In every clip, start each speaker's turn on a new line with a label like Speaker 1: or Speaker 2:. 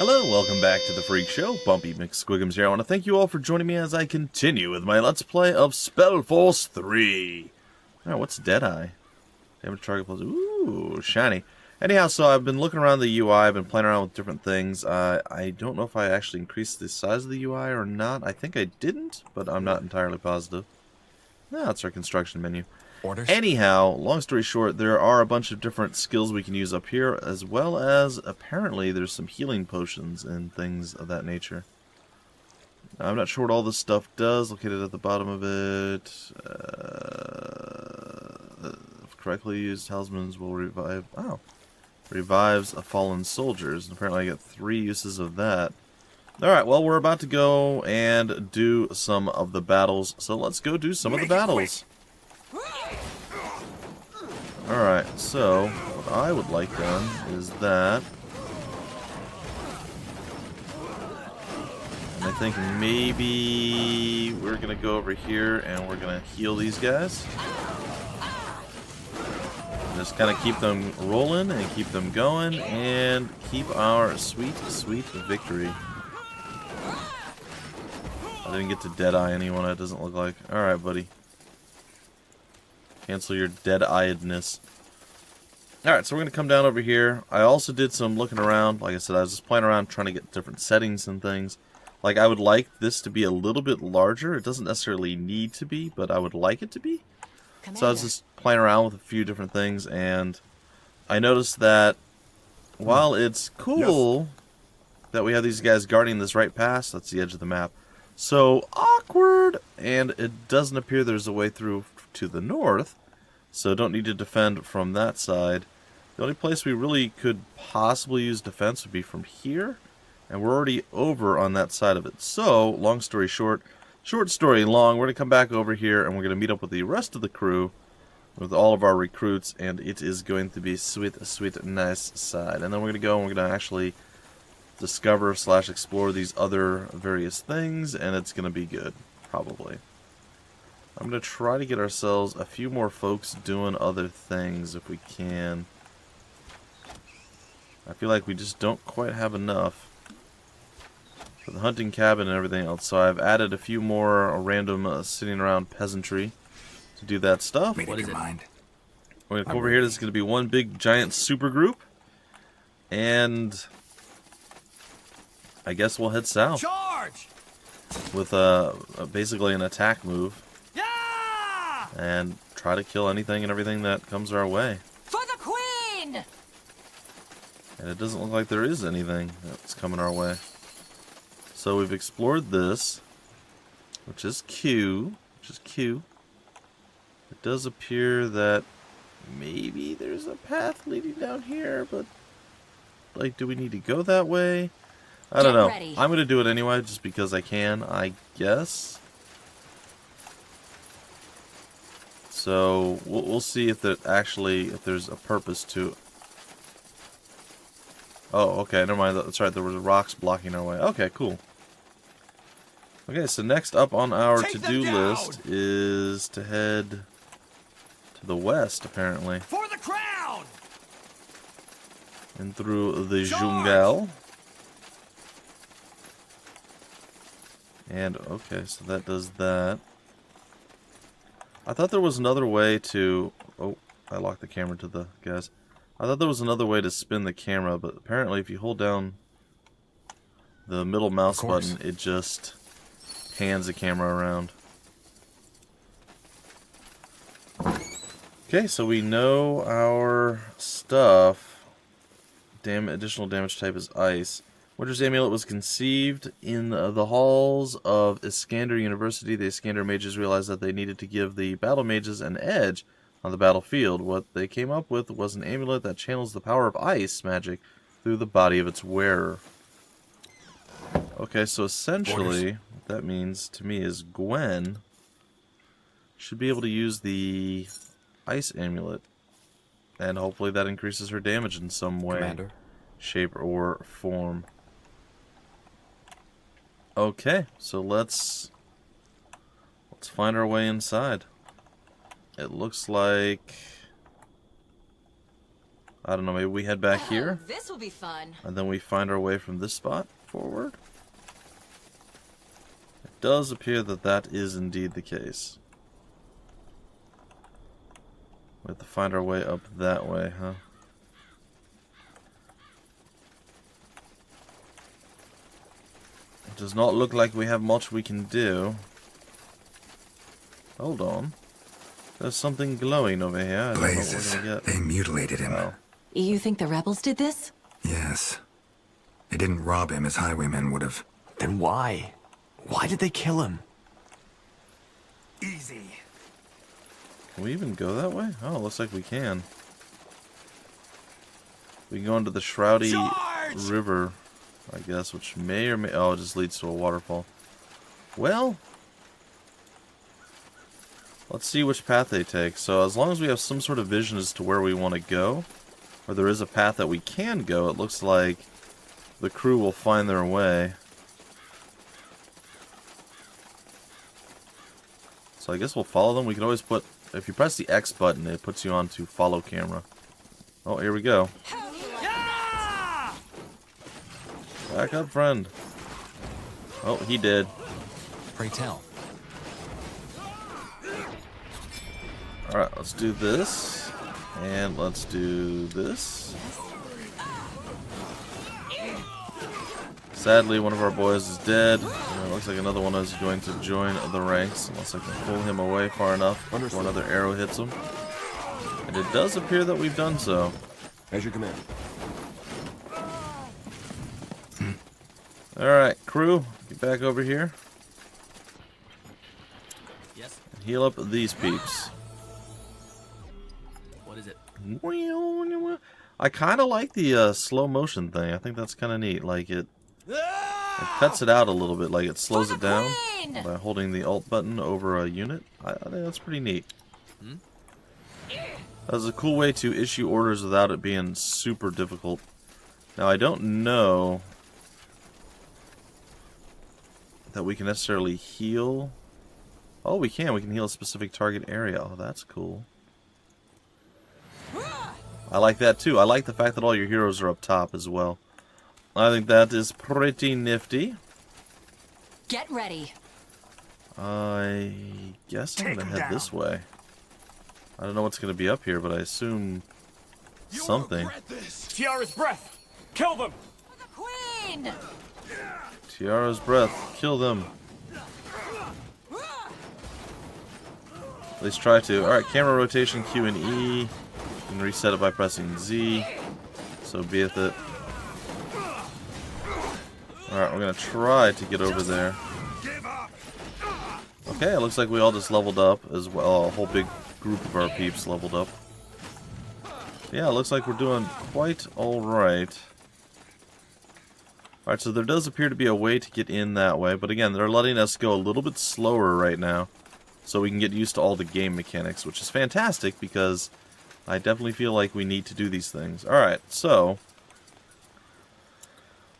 Speaker 1: Hello, welcome back to the Freak Show. Bumpy McSquigums here. I want to thank you all for joining me as I continue with my Let's Play of SpellForce 3. Alright, what's Deadeye? Damage target plus... Ooh, shiny. Anyhow, so I've been looking around the UI, I've been playing around with different things. I don't know if I actually increased the size of the UI or not. I think I didn't, but I'm not entirely positive. No, that's our construction menu.
Speaker 2: Orders?
Speaker 1: Anyhow, long story short, there are a bunch of different skills we can use up here, as well as, apparently, there's some healing potions and things of that nature. Now, I'm not sure what all this stuff does, located at the bottom of it. If correctly used, talismans will revive... Oh. Revives a fallen soldiers, and apparently I get 3 uses of that. Alright, well, we're about to go and do some of the battles, so let's go do some of the battles. Alright, so, what I would like done is that... And I think maybe we're going to go over here and we're going to heal these guys. Just kind of keep them rolling and keep them going and keep our sweet, sweet victory. I didn't get to Deadeye anyone, it doesn't look like. Alright, buddy. Cancel your dead-eyedness. Alright, so we're going to come down over here. I also did some looking around. Like I said, I was just playing around trying to get different settings and things. Like, I would like this to be a little bit larger. It doesn't necessarily need to be, but I would like it to be. Commander. So I was just playing around with a few different things, and I noticed that while it's cool that we have these guys guarding this right pass, that's the edge of the map, so awkward, and it doesn't appear there's a way through to the north, so don't need to defend from that side. The only place we really could possibly use defense would be from here, and we're already over on that side of it. So, long story short, short story long, we're going to come back over here and we're going to meet up with the rest of the crew, with all of our recruits, and it is going to be sweet, sweet, nice side. And then we're going to go and we're going to actually discover / explore these other various things, and it's going to be good, probably. I'm going to try to get ourselves a few more folks doing other things if we can. I feel like we just don't quite have enough for the hunting cabin and everything else, so I've added a few more random sitting around peasantry to do that stuff.
Speaker 2: What is it? Mind.
Speaker 1: We're going to come over here. This is going to be one big giant super group, and I guess we'll head south.
Speaker 2: Charge!
Speaker 1: With basically an attack move.
Speaker 2: Yeah!
Speaker 1: And try to kill anything and everything that comes our way.
Speaker 3: For the Queen!
Speaker 1: And it doesn't look like there is anything that's coming our way. So we've explored this, which is cute. It does appear that maybe there's a path leading down here, but like, do we need to go that way? I don't know.
Speaker 3: Ready.
Speaker 1: I'm going to do it anyway, just because I can, I guess. So we'll see if if there's a purpose to. Oh, okay. Never mind. That's right. There was rocks blocking our way. Okay, cool. Okay, so next up on our to-do list is to head to the west, apparently.
Speaker 2: For the crown!
Speaker 1: And through the jungle. And, okay, so that does that. I thought there was another way to... Oh, I locked the camera to the guys. I thought there was another way to spin the camera, but apparently if you hold down the middle mouse button, it just pans the camera around. Okay, so we know our stuff. Additional damage type is ice. Winter's Amulet was conceived in the halls of Iskander University. The Iskander mages realized that they needed to give the battle mages an edge on the battlefield. What they came up with was an amulet that channels the power of ice magic through the body of its wearer. Okay, so essentially, what that means to me is Gwen should be able to use the ice amulet, and hopefully that increases her damage in some way,
Speaker 2: Commander.
Speaker 1: Shape, or form. Okay, so let's find our way inside. It looks like I don't know, maybe we head back here,
Speaker 3: This will be fun.
Speaker 1: and then we find our way from this spot forward. It does appear that that is indeed the case. We have to find our way up that way, huh? It does not look like we have much we can do. Hold on. There's something glowing over here. I don't know what
Speaker 4: Blazes.
Speaker 1: we're gonna get.
Speaker 4: They mutilated him.
Speaker 1: Oh.
Speaker 3: You think the rebels did this?
Speaker 4: Yes. They didn't rob him as highwaymen would have.
Speaker 5: Then why? Why did they kill him?
Speaker 4: Easy.
Speaker 1: Can we even go that way? Oh, looks like we can. We can go into the Shroudy
Speaker 2: Charge!
Speaker 1: River, I guess, which may or may... Oh, it just leads to a waterfall. Well, let's see which path they take. So as long as we have some sort of vision as to where we want to go, or there is a path that we can go, it looks like the crew will find their way. So I guess we'll follow them. We can always put... If you press the X button, it puts you on to follow camera. Oh, here we go.
Speaker 2: Yeah!
Speaker 1: Back up, friend. Oh, he did.
Speaker 5: Pray tell.
Speaker 1: Alright, let's do this. And let's do this. Sadly, one of our boys is dead. And it looks like another one is going to join the ranks. Unless I can pull him away far enough before another arrow hits him. And it does appear that we've done so.
Speaker 5: As your command.
Speaker 1: Alright, crew, get back over here.
Speaker 5: Yes.
Speaker 1: Heal up these peeps.
Speaker 5: What is it?
Speaker 1: I kind of like the slow motion thing. I think that's kind of neat. Like it cuts it out a little bit. Like it slows it down by holding the Alt button over a unit. I think that's pretty neat. That's a cool way to issue orders without it being super difficult. Now I don't know that we can necessarily heal. Oh, we can. We can heal a specific target area. Oh, that's cool. I like that too. I like the fact that all your heroes are up top as well. I think that is pretty nifty.
Speaker 3: Get ready.
Speaker 1: I guess I'm going to head this way. I don't know what's going to be up here, but I assume something.
Speaker 2: Tiara's breath! Kill them!
Speaker 3: Queen!
Speaker 1: Tiara's breath. Kill them. At least try to. Alright, camera rotation Q and E. You can reset it by pressing Z. So be it. Alright, we're going to try to get over there. Okay, it looks like we all just leveled up as well. A whole big group of our peeps leveled up. Yeah, it looks like we're doing quite alright. Alright, so there does appear to be a way to get in that way. But again, they're letting us go a little bit slower right now. So we can get used to all the game mechanics, which is fantastic because I definitely feel like we need to do these things. Alright, so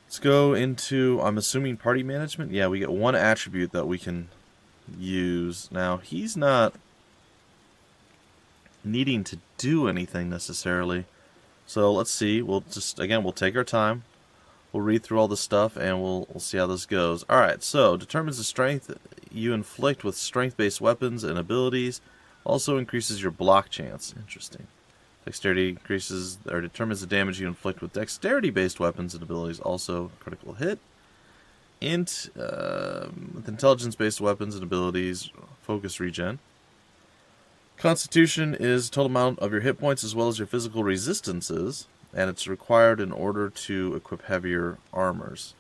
Speaker 1: let's go into, I'm assuming, party management. Yeah, we get one attribute that we can use. Now, he's not needing to do anything necessarily. So let's see. We'll just, again, we'll take our time. We'll read through all the stuff and we'll see how this goes. Alright, so determines the strength you inflict with strength-based weapons and abilities. Also increases your block chance. Interesting. Dexterity increases or determines the damage you inflict with dexterity-based weapons and abilities. Also critical hit. Int with intelligence-based weapons and abilities. Focus regen. Constitution is the total amount of your hit points as well as your physical resistances, and it's required in order to equip heavier armors.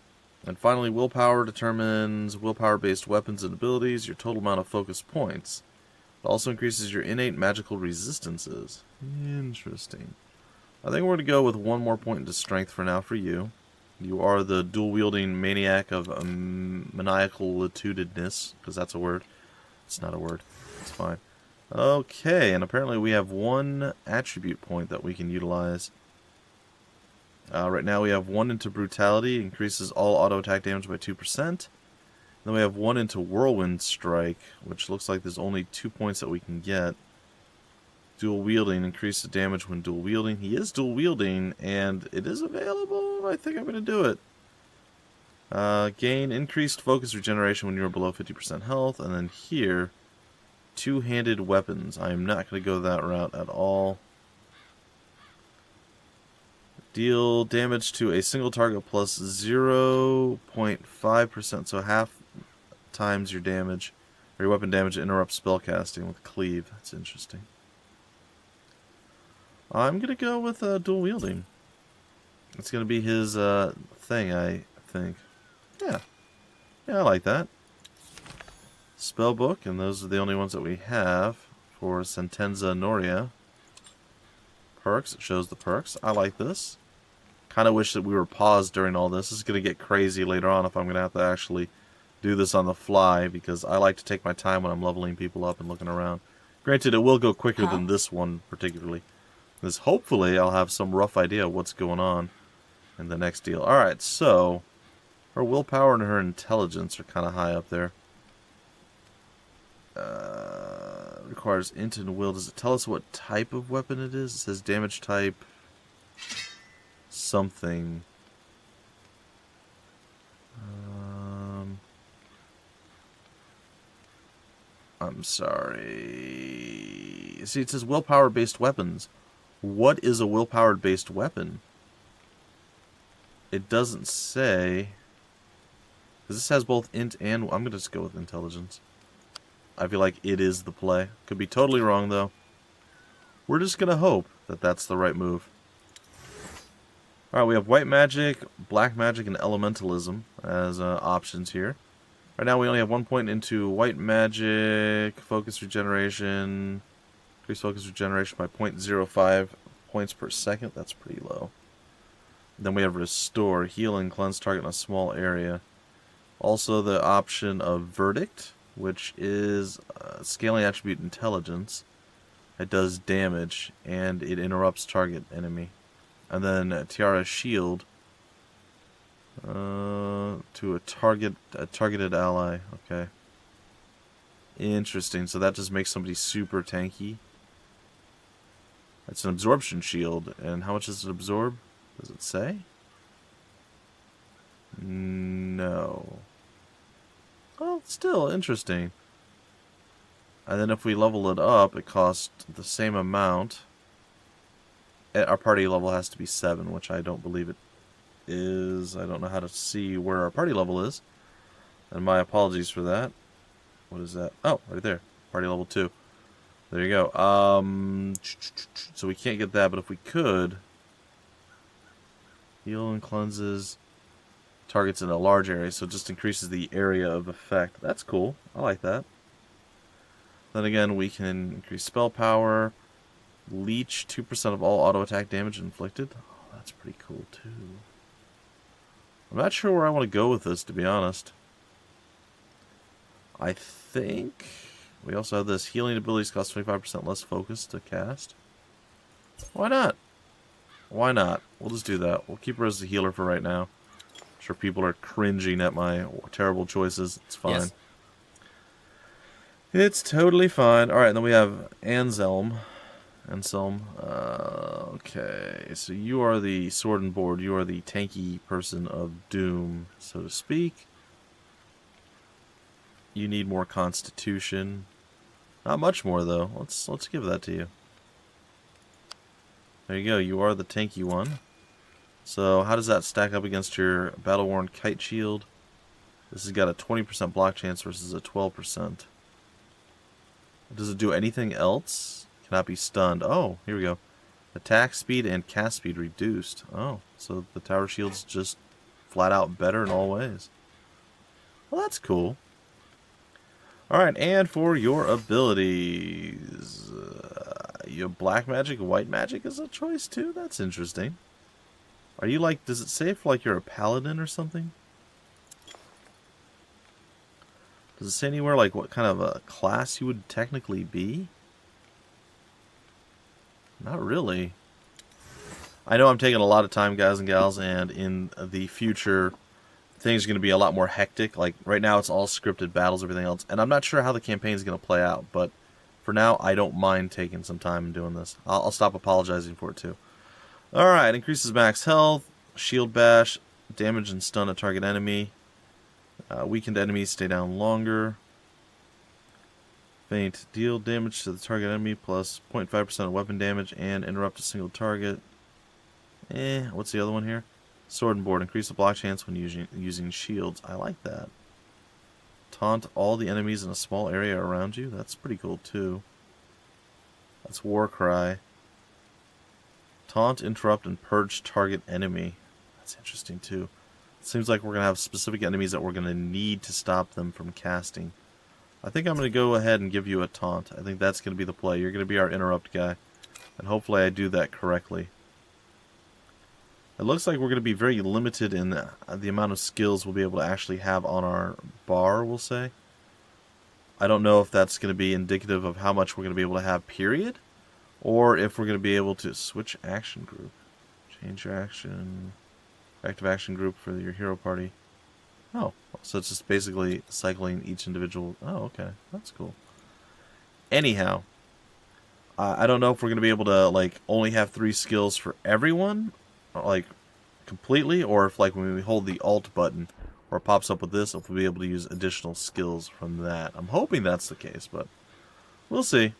Speaker 1: And finally, willpower determines willpower-based weapons and abilities, your total amount of focus points. It also increases your innate magical resistances. Interesting. I think we're going to go with one more point into strength for now for you. You are the dual-wielding maniac of maniacal-latitudinous, because that's a word. It's not a word. It's fine. Okay, and apparently we have one attribute point that we can utilize. Right now we have 1 into Brutality, increases all auto attack damage by 2%. Then we have 1 into Whirlwind Strike, which looks like there's only 2 points that we can get. Dual wielding, increase the damage when dual wielding. He is dual wielding, and it is available. I think I'm going to do it. Gain increased focus regeneration when you are below 50% health. And then here, two-handed weapons. I am not going to go that route at all. Deal damage to a single target plus 0.5%, so half times your damage, or your weapon damage interrupts spellcasting with cleave. That's interesting. I'm going to go with dual wielding. It's going to be his thing, I think. Yeah. Yeah, I like that. Spellbook, and those are the only ones that we have for Sentenza Noria. Perks, it shows the perks. I like this. Kind of wish that we were paused during all this. This is going to get crazy later on if I'm going to have to actually do this on the fly, because I like to take my time when I'm leveling people up and looking around. Granted, it will go quicker than this one particularly. Because hopefully I'll have some rough idea of what's going on in the next deal. Alright, so her willpower and her intelligence are kind of high up there. Requires int and will. Does it tell us what type of weapon it is? It says damage type something. I'm sorry. See, it says willpower based weapons. What is a willpower based weapon? It doesn't say. Because this has both int and... I'm going to just go with intelligence. I feel like it is the play. Could be totally wrong, though. We're just going to hope that that's the right move. Alright, we have white magic, black magic, and elementalism as options here. Right now we only have 1 point into white magic, focus regeneration, increase focus regeneration by 0.05 points per second. That's pretty low. Then we have restore, heal and cleanse target in a small area. Also the option of verdict, which is scaling attribute intelligence. It does damage and it interrupts target enemy. And then Tiara Shield to a targeted ally. Okay. Interesting. So that just makes somebody super tanky. It's an absorption shield. And how much does it absorb? Does it say? No. Well, still interesting. And then if we level it up, it costs the same amount. Our party level has to be 7, which I don't believe it is. I don't know how to see where our party level is. And my apologies for that. What is that? Oh, right there. Party level 2. There you go. So we can't get that, but if we could... Heal and cleanses targets in a large area, so it just increases the area of effect. That's cool. I like that. Then again, we can increase spell power... Leech 2% of all auto attack damage inflicted. Oh, that's pretty cool too. I'm not sure where I want to go with this, to be honest. I think we also have this healing abilities cost 25% less focus to cast. Why not? Why not? We'll just do that. We'll keep her as the healer for right now. I'm sure people are cringing at my terrible choices. It's fine.
Speaker 5: Yes.
Speaker 1: It's totally fine. Alright, and then we have Anselm. Okay, so you are the sword and board. You are the tanky person of doom, so to speak. You need more constitution. Not much more though. Let's give that to you. There you go. You are the tanky one. So how does that stack up against your battle-worn kite shield? This has got a 20% block chance versus a 12%. Does it do anything else? Cannot be stunned. Oh, here we go. Attack speed and cast speed reduced. Oh, so the tower shield's just flat out better in all ways. Well, that's cool. Alright, and for your abilities, you have black magic, white magic is a choice too? That's interesting. Are you like, does it say if like you're a paladin or something? Does it say anywhere like what kind of a class you would technically be? Not really. I know I'm taking a lot of time, guys and gals, and in the future, things are going to be a lot more hectic. Like, right now it's all scripted battles, everything else. And I'm not sure how the campaign is going to play out, but for now, I don't mind taking some time and doing this. I'll stop apologizing for it too. Alright, increases max health, shield bash, damage and stun a target enemy. Weakened enemies stay down longer. Feint, deal damage to the target enemy plus 0.5% of weapon damage and interrupt a single target. What's the other one here? Sword and board, increase the block chance when using shields. I like that. Taunt all the enemies in a small area around you. That's pretty cool too. That's war cry. Taunt, interrupt, and purge target enemy. That's interesting too. It seems like we're going to have specific enemies that we're going to need to stop them from casting. I think I'm going to go ahead and give you a taunt. I think that's going to be the play. You're going to be our interrupt guy. And hopefully I do that correctly. It looks like we're going to be very limited in the amount of skills we'll be able to actually have on our bar, we'll say. I don't know if that's going to be indicative of how much we're going to be able to have, period. Or if we're going to be able to switch action group. Change your action. Active action group for your hero party. Oh, so it's just basically cycling each individual. Oh, okay. That's cool. Anyhow, I don't know if we're going to be able to, like, only have 3 skills for everyone, like, completely, or if, like, when we hold the Alt button, or it pops up with this, if we'll be able to use additional skills from that. I'm hoping that's the case, but we'll see.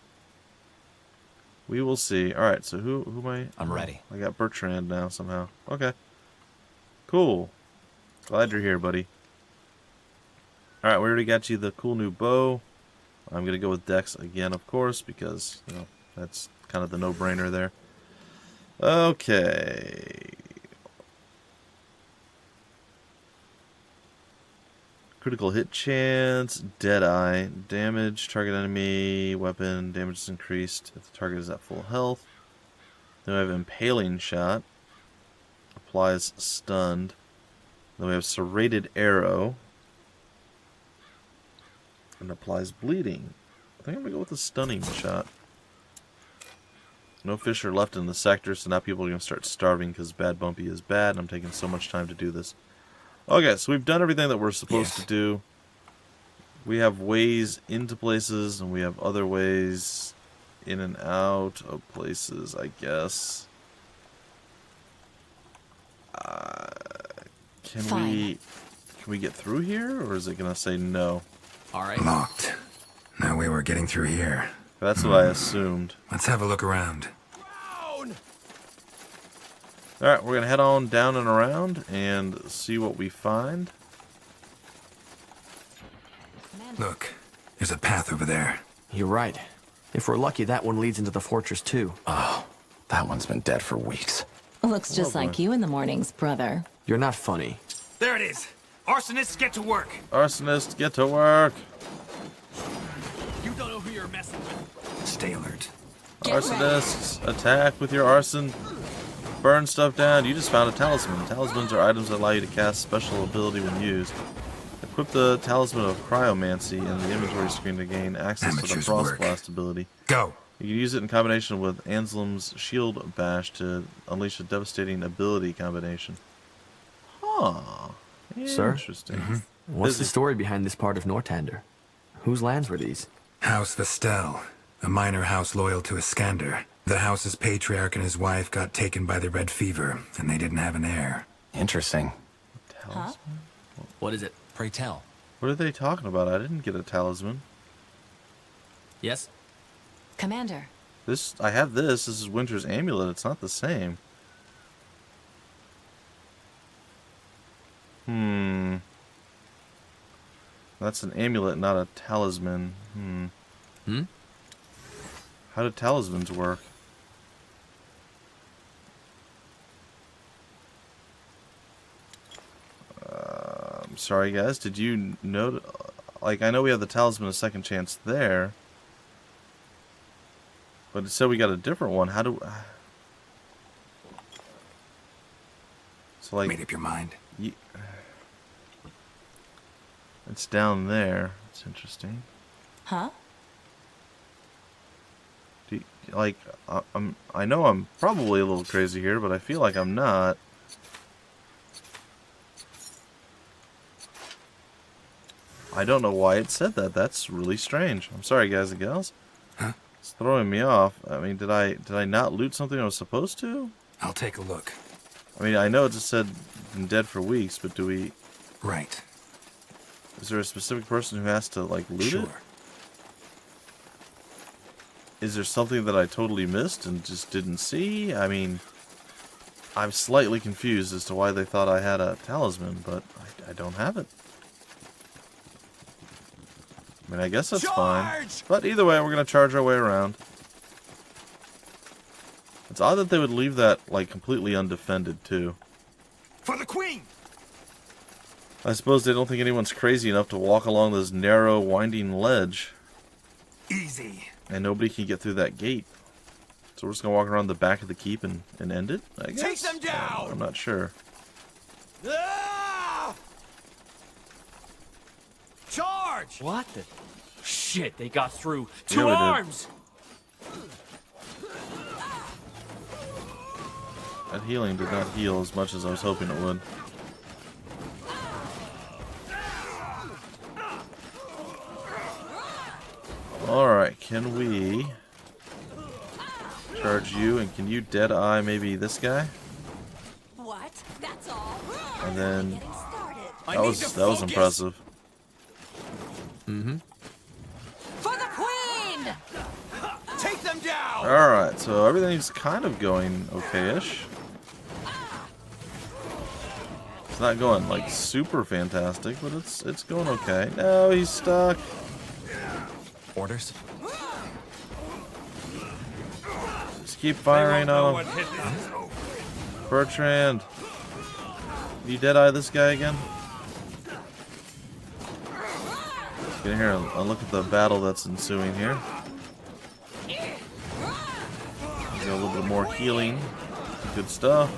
Speaker 1: We will see. Alright, so who am I?
Speaker 5: I'm ready.
Speaker 1: I got Bertrand now, somehow. Okay. Cool. Glad you're here, buddy. Alright, we already got you the cool new bow. I'm going to go with Dex again, of course, because, you know, that's kind of the no-brainer there. Okay. Critical hit chance, Deadeye, damage, target enemy, weapon, damage is increased if the target is at full health. Then we have Impaling Shot, applies stunned. Then we have Serrated Arrow, and applies bleeding. I think I'm going to go with the Stunning Shot. No fish are left in the sector, so now people are going to start starving because Bad Bumpy is bad, and I'm taking so much time to do this. Okay, so we've done everything that we're supposed to do. We have ways into places, and we have other ways in and out of places, I guess. Can we get through here, or is it going to say no?
Speaker 5: All right.
Speaker 4: Locked. No way we're getting through here.
Speaker 1: That's what I assumed.
Speaker 4: Let's have a look around.
Speaker 1: Alright, we're going to head on down and around and see what we find.
Speaker 4: Look, there's a path over there.
Speaker 5: You're right. If we're lucky, that one leads into the fortress too.
Speaker 6: Oh, that one's been dead for weeks.
Speaker 3: Looks just
Speaker 1: boy.
Speaker 3: like you in the mornings, brother.
Speaker 5: You're not funny.
Speaker 2: There it is. Arsonists, get to work.
Speaker 1: Arsonist, get to work!
Speaker 2: You don't know who you're messing with.
Speaker 4: Stay alert.
Speaker 3: Get ready.
Speaker 1: Arsonists, attack with your arson. Burn stuff down. You just found a talisman. Talismans are items that allow you to cast special ability when used. Equip the talisman of cryomancy in the inventory screen to gain access to the
Speaker 4: Amateur's
Speaker 1: frost
Speaker 4: work.
Speaker 1: blast ability.
Speaker 4: Go!
Speaker 1: You can use it in combination with Anselm's shield bash to unleash a devastating ability combination. Huh.
Speaker 5: Sir?
Speaker 1: Interesting.
Speaker 5: What's the
Speaker 1: Busy.
Speaker 5: story behind this part of Nortander? Whose lands were these?
Speaker 4: House Vestel, a minor house loyal to Iskander. The house's patriarch and his wife got taken by the red fever, and they didn't have an heir.
Speaker 6: Interesting.
Speaker 1: Talisman?
Speaker 5: What is it? Pray tell.
Speaker 1: What are they talking about? I didn't get a talisman.
Speaker 5: Yes?
Speaker 3: Commander,
Speaker 1: I have this. This is Winter's Amulet. It's not the same. That's an amulet, not a talisman. How do talismans work? I'm sorry, guys. Did you know? Like, I know we have the talisman of second chance there. But it said we got a different one. How do... So, like...
Speaker 4: Made up your mind?
Speaker 1: It's down there. It's interesting.
Speaker 3: huh?
Speaker 1: I know I'm probably a little crazy here, but I feel like I'm not. I don't know why it said that. That's really strange. I'm sorry, guys and gals. It's throwing me off. I mean, did I not loot something I was supposed to?
Speaker 4: I'll take a look.
Speaker 1: I mean, I know it just said been dead for weeks, but do we...
Speaker 4: Right.
Speaker 1: Is there a specific person who has to, like, loot it?
Speaker 4: Sure.
Speaker 1: Is there something that I totally missed and just didn't see? I mean, I'm slightly confused as to why they thought I had a talisman, but I don't have it. I mean, I guess that's fine. But either way, we're going to charge our way around. It's odd that they would leave that, like, completely undefended, too.
Speaker 2: For the queen!
Speaker 1: I suppose they don't think anyone's crazy enough to walk along this narrow, winding ledge.
Speaker 2: Easy.
Speaker 1: And nobody can get through that gate. So we're just going to walk around the back of the keep and end it, I guess?
Speaker 2: Take them down!
Speaker 1: I'm not sure.
Speaker 2: Ah! Charge!
Speaker 7: What the? Shit, they got through.
Speaker 1: Yeah,
Speaker 7: Two
Speaker 1: we did.
Speaker 7: arms!
Speaker 1: That healing did not heal as much as I was hoping it would. Alright, can we charge you, and can you dead eye maybe this guy?
Speaker 3: What? That's all.
Speaker 1: And then
Speaker 3: Getting started.
Speaker 1: that was impressive.
Speaker 3: For the queen!
Speaker 2: Take them down!
Speaker 1: Alright, so everything's kind of going okay-ish. It's not going like super fantastic, but it's going okay. No, he's stuck.
Speaker 6: Orders?
Speaker 1: Just keep firing on him. Bertrand, can you dead eye this guy again? Let's get in here and look at the battle that's ensuing here. Get a little bit more healing. Good stuff.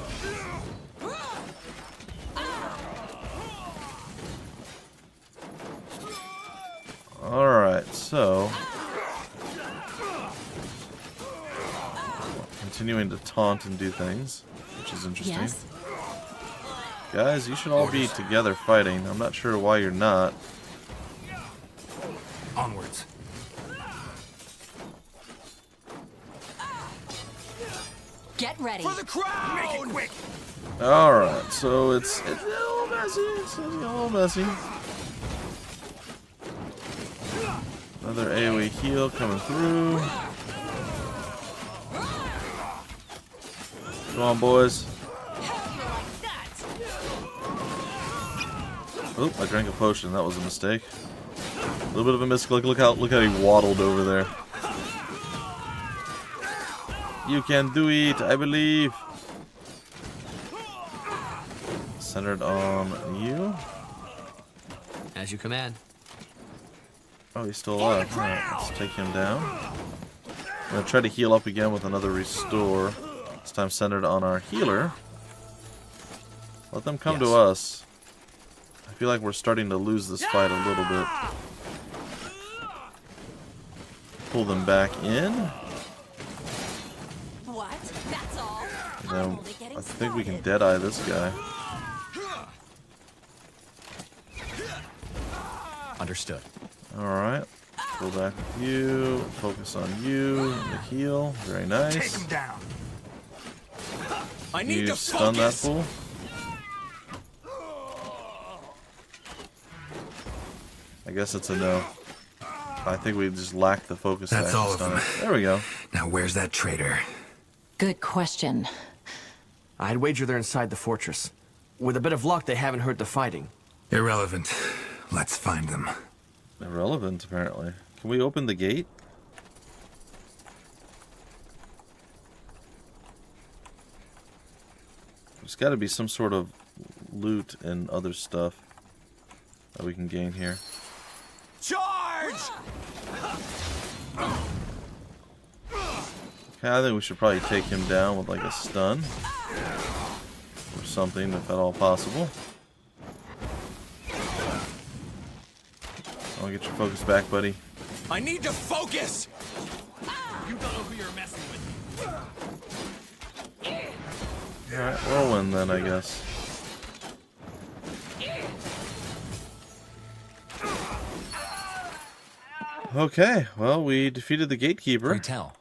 Speaker 1: Alright, so continuing to taunt and do things, which is interesting.
Speaker 3: Yes.
Speaker 1: Guys, you should all be together fighting. I'm not sure why you're not.
Speaker 4: Onwards.
Speaker 3: Get ready.
Speaker 2: For the crown! Make it quick!
Speaker 1: Alright, so it's a little messy. It's a little messy. Another AoE heal coming through. Come on, boys. Oh, I drank a potion. That was a mistake. A little bit of a miss. Look how he waddled over there. You can do it, I believe. Centered on you.
Speaker 7: As you command.
Speaker 1: Oh, he's still alive. Alright, let's take him down. I'm going to try to heal up again with another restore. This time centered on our healer. Let them come to us. I feel like we're starting to lose this fight a little bit. Pull them back in.
Speaker 3: What? That's all.
Speaker 1: And then I think we can dead eye this guy.
Speaker 6: Understood.
Speaker 1: Alright. Go back with you. Focus on you. The heal. Very
Speaker 2: Take
Speaker 1: nice.
Speaker 2: them down! I need
Speaker 1: You
Speaker 2: to
Speaker 1: stun that
Speaker 2: focus!
Speaker 1: fool. I guess it's a no. I think we just lack the focus.
Speaker 4: That's
Speaker 1: to
Speaker 4: all of
Speaker 1: stun
Speaker 4: them.
Speaker 1: it. There we go.
Speaker 4: Now where's that traitor?
Speaker 3: Good question.
Speaker 5: I'd wager they're inside the fortress. With a bit of luck, they haven't heard the fighting.
Speaker 4: Irrelevant. Let's find them.
Speaker 1: Irrelevant, apparently. Can we open the gate? There's got to be some sort of loot and other stuff that we can gain here.
Speaker 2: Charge!
Speaker 1: Okay, I think we should probably take him down with like a stun or something, if at all possible. I'll get your focus back, buddy.
Speaker 2: I need to focus!
Speaker 7: You don't know who you're messing with.
Speaker 1: Alright, whirlwind then, I guess. Okay, well, we defeated the gatekeeper.
Speaker 6: Pray tell.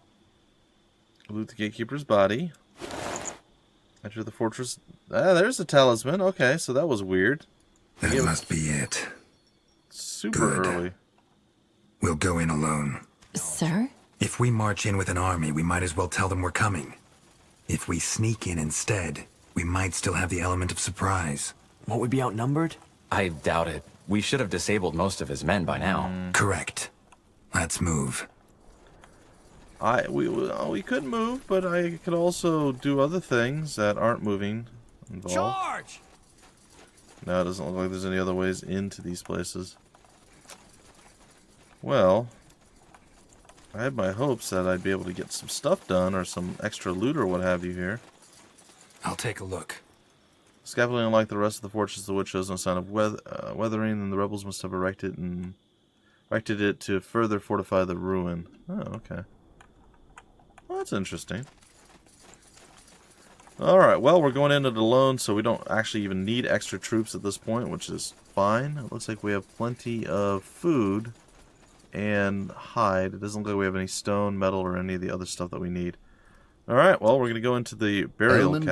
Speaker 1: Loot the gatekeeper's body. Enter the fortress. Ah, there's the talisman. Okay, so that was weird.
Speaker 4: That
Speaker 1: Yeah.
Speaker 4: must be it.
Speaker 1: Super
Speaker 4: Good.
Speaker 1: early.
Speaker 4: We'll go in alone.
Speaker 3: Sir?
Speaker 4: If we march in with an army, we might as well tell them we're coming. If we sneak in instead, we might still have the element of surprise.
Speaker 5: Won't we be outnumbered?
Speaker 6: I doubt it. We should have disabled most of his men by now.
Speaker 4: Correct. Let's move.
Speaker 1: We could move, but I could also do other things that aren't moving involved.
Speaker 2: Charge!
Speaker 1: No, it doesn't look like there's any other ways into these places. Well, I had my hopes that I'd be able to get some stuff done or some extra loot or what have you here.
Speaker 4: I'll take a look.
Speaker 1: Scaffolding, unlike the rest of the fortress, the wood shows no sign of weathering, and the rebels must have erected it to further fortify the ruin. Oh, okay. Well, that's interesting. Alright, well, we're going in it alone, so we don't actually even need extra troops at this point, which is fine. It looks like we have plenty of food and hide. It doesn't look like we have any stone, metal, or any of the other stuff that we need. Alright, well, we're going to go into the burial
Speaker 8: Elman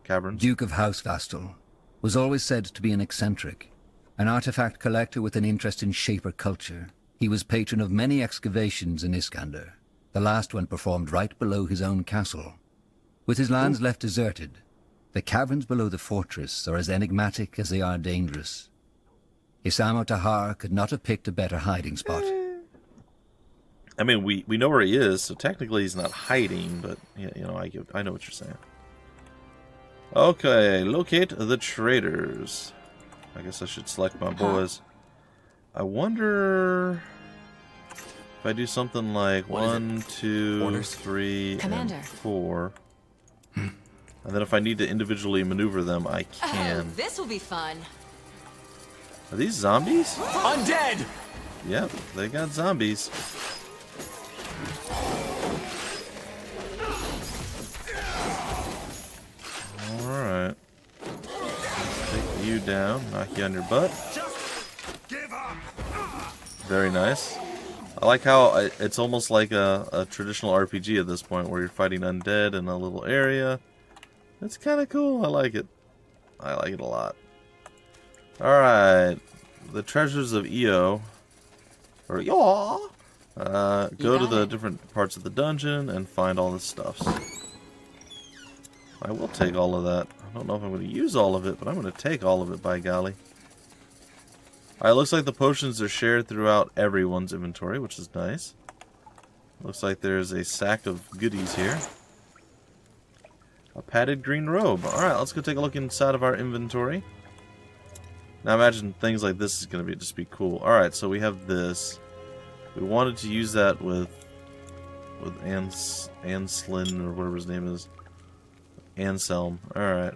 Speaker 1: caverns.
Speaker 8: Duke of House Vastal, was always said to be an eccentric, an artifact collector with an interest in Shaper culture. He was patron of many excavations in Iskander, the last one performed right below his own castle. With his lands left deserted, the caverns below the fortress are as enigmatic as they are dangerous. Isamo Tahar could not have picked a better hiding spot.
Speaker 1: I mean, we know where he is, so technically he's not hiding, but yeah, you know, I know what you're saying. Okay, locate the traders. I guess I should select my boys. I wonder if I do something like
Speaker 7: What is it?
Speaker 1: 1, 2,
Speaker 6: Orders?
Speaker 1: 3,
Speaker 3: Commander.
Speaker 1: and 4. And then if I need to individually maneuver them, I
Speaker 3: Oh,
Speaker 1: can.
Speaker 3: this will be fun.
Speaker 1: Are these zombies?
Speaker 7: Undead!
Speaker 1: Yep, they got zombies. Alright. Take you down, knock you on your butt. Very nice. I like how it's almost like a traditional RPG at this point, where you're fighting undead in a little area. It's kind of cool. I like it. I like it a lot. Alright. The treasures of Io. Or Yaw. Go to the different parts of the dungeon and find all the stuffs. I will take all of that. I don't know if I'm going to use all of it, but I'm going to take all of it, by golly. Alright, looks like the potions are shared throughout everyone's inventory, which is nice. Looks like there's a sack of goodies here. A padded green robe. Alright, let's go take a look inside of our inventory. Now imagine things like this is going to just be cool. Alright, so we have this. We wanted to use that with Anslin, or whatever his name is. Anselm. Alright.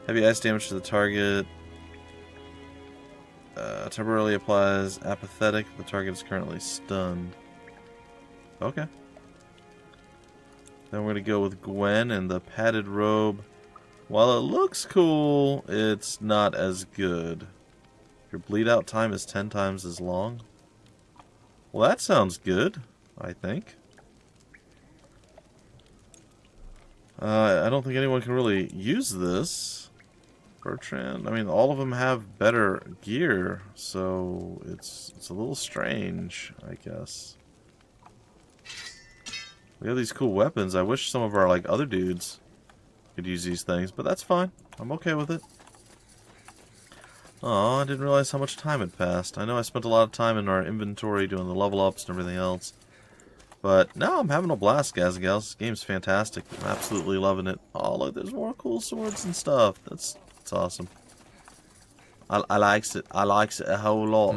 Speaker 1: Heavy ice damage to the target. Temporarily applies apathetic. The target is currently stunned. Okay. Then we're going to go with Gwen and the padded robe. While it looks cool, it's not as good. Your bleed out time is 10 times as long. Well, that sounds good, I think. I don't think anyone can really use this. Bertrand, I mean, all of them have better gear, so it's a little strange, I guess. We have these cool weapons. I wish some of our other dudes could use these things, but that's fine. I'm okay with it. Oh, I didn't realize how much time had passed. I know I spent a lot of time in our inventory doing the level ups and everything else. But now I'm having a blast, guys and gals. This game's fantastic. I'm absolutely loving it. Oh, look, there's more cool swords and stuff. That's awesome. I likes it. I likes it a whole lot.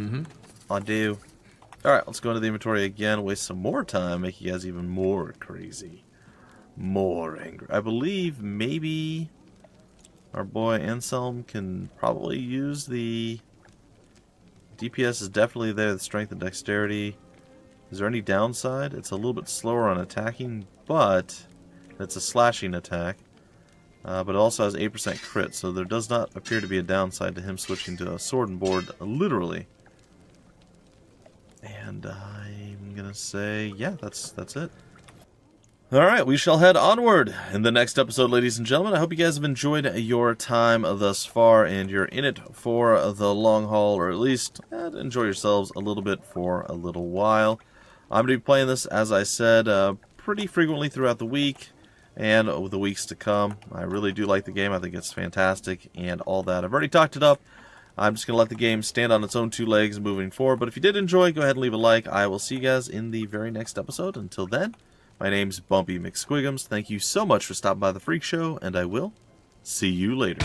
Speaker 1: I do. Alright, let's go into the inventory again. Waste some more time. Make you guys even more crazy. More angry. I believe maybe our boy Anselm can probably use the DPS is definitely there. The strength and dexterity. Is there any downside? It's a little bit slower on attacking, but it's a slashing attack. But it also has 8% crit, so there does not appear to be a downside to him switching to a sword and board, literally. And And I'm going to say, yeah, that's it. Alright, we shall head onward in the next episode, ladies and gentlemen. I hope you guys have enjoyed your time thus far, and you're in it for the long haul, or at least enjoy yourselves a little bit for a little while. I'm going to be playing this, as I said, pretty frequently throughout the week, and over the weeks to come. I really do like the game. I think it's fantastic, and all that. I've already talked it up. I'm just going to let the game stand on its own two legs moving forward, but if you did enjoy, go ahead and leave a like. I will see you guys in the very next episode. Until then, my name's Bumpy McSquigums. Thank you so much for stopping by the Freak Show, and I will see you later.